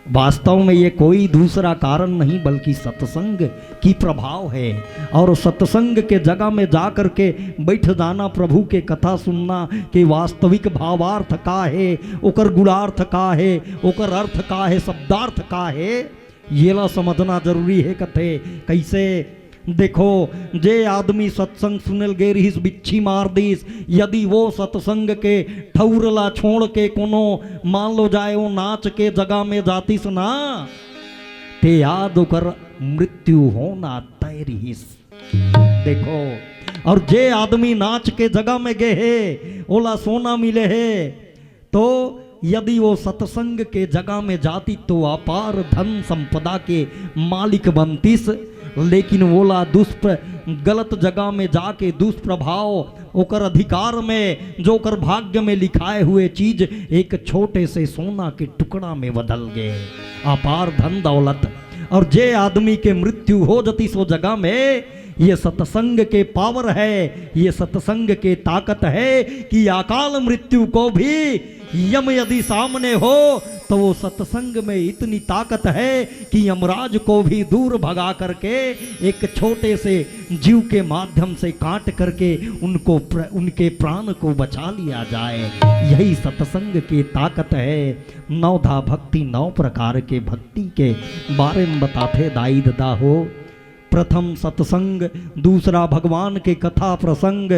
वास्तव में ये कोई दूसरा कारण नहीं बल्कि सत्संग की प्रभाव है। और सत्संग के जगह में जा कर के बैठ जाना, प्रभु के कथा सुनना कि वास्तविक भावार्थ का है, ओकर गुणार्थ का है, ओकर अर्थ का है, शब्दार्थ का है, ये ला समझना जरूरी है कथे। कैसे देखो जे आदमी सत्संग सुनल गेर हिस बिच्छी मार दीस, यदि वो सत्संग के ठौरला छोड़ के कोनो मान लो जाए वो नाच के जगह में जातीस ना, ते याद कर मृत्यु होना तय रहीस। देखो और जे आदमी नाच के जगह में गए है ओला सोना मिले है, तो यदि वो सत्संग के जगह में जाती तो अपार धन संपदा के मालिक बनतीस, लेकिन ओला गलत जगह में जाके दुष्प्रभाव ओकर अधिकार में जो कर भाग्य में लिखाए हुए चीज एक छोटे से सोना के टुकड़ा में बदल गए, अपार धन दौलत। और जे आदमी के मृत्यु हो जाती सो जगह में, ये सत्संग के पावर है, ये सत्संग के ताकत है कि अकाल मृत्यु को भी यम यदि सामने हो तो वो सत्संग में इतनी ताकत है कि यमराज को भी दूर भगा करके एक छोटे से जीव के माध्यम से काट करके उनके प्राण को बचा लिया जाए। यही सत्संग की ताकत है। नवधा भक्ति 9 प्रकार के भक्ति के बारे में बताते दाई ददा हो। प्रथम सत्संग, दूसरा भगवान के कथा प्रसंग,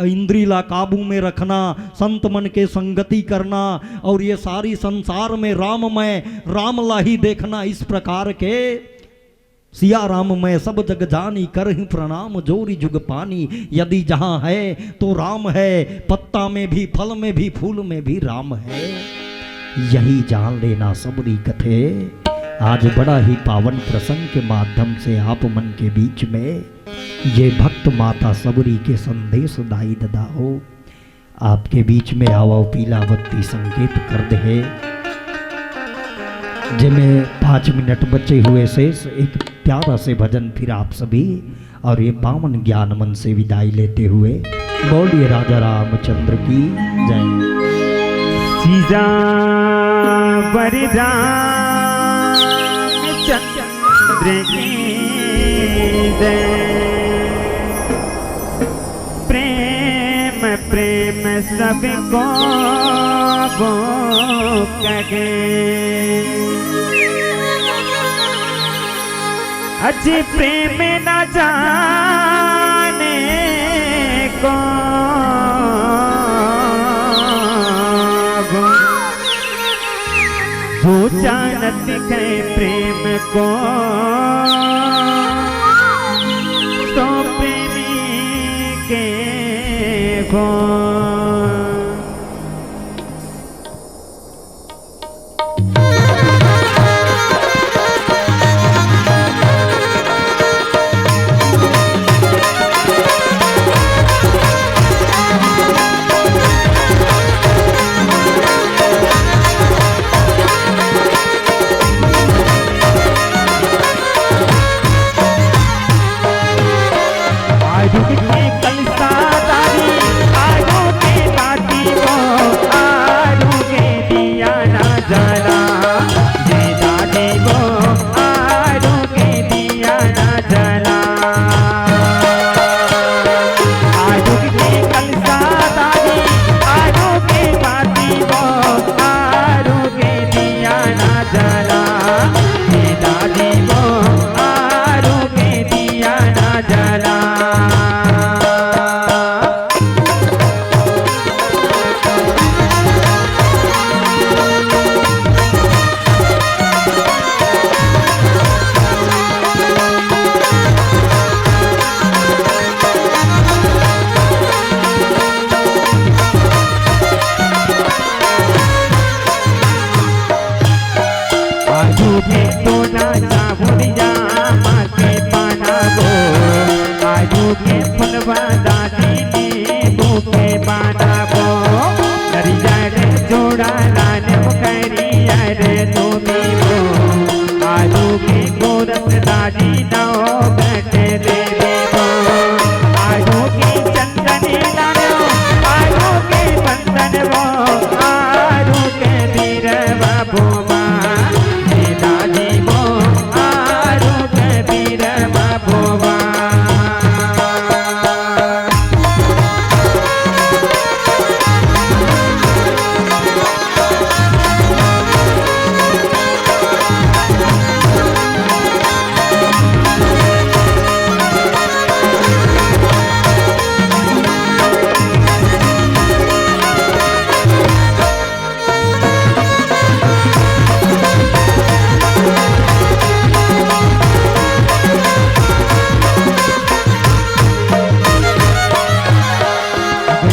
इंद्रियला काबू में रखना, संत मन के संगति करना, और ये सारी संसार में राममय रामला ही देखना। इस प्रकार के सिया राम मैं सब जग जानी, करहि प्रणाम जोरी जुग पानी। यदि जहाँ है तो राम है, पत्ता में भी, फल में भी, फूल में भी राम है। यही जान लेना सबरी कथे। आज बड़ा ही पावन प्रसंग के माध्यम से आप मन के बीच में ये भक्त माता सबरी के संदेश दाई ददा हो आपके बीच में आवा पीला बत्ती संकेत कर दे, जिनमें 5 मिनट बचे हुए शेष एक प्यारा से भजन फिर आप सभी और ये पावन ज्ञान मन से विदाई लेते हुए बोलिए राजा रामचंद्र की जय। सीजा बरदा चंद्र की जय। प्रेम प्रेम सबको कहे, अच्छी प्रेम न जाने को वो जानत है प्रेम को, तो प्रेमी के को।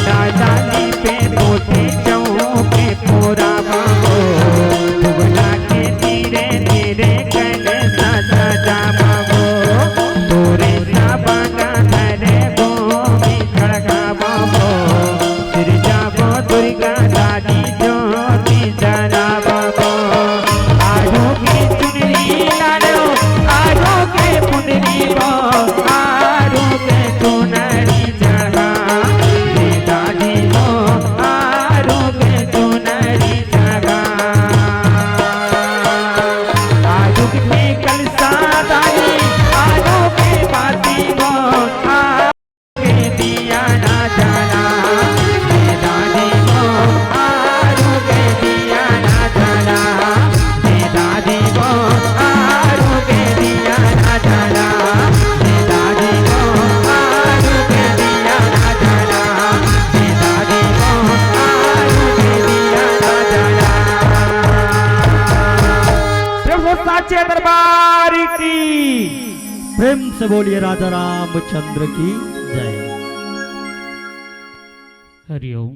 डाली पे मोती चौके पूरा बाबो दुबला के धीरे धीरे कल सजा बाबो तोरे साबना धरे गोमी खड़का बाबो सिर जाबो दुर्गा दादी ज्योति जरा बाबो आरो के चुनरी लालो आरो के पुंडरी बो आरो के चुनरी जगा दादी बो आरो के चुनरी जगा आरो के कलसा दादी आरो के बाती बो आरो के दिया ना जाना दादी बो आरो के दिया ना जाना दादी बो आरो के दिया ना जाना दादी बो आरो के दिया ना जाना दादी बो आरो के दिया ना जाना। प्रभु साचे दरबार की प्रेम से बोलिए राजा रामचंद्र की जय। हरिओम।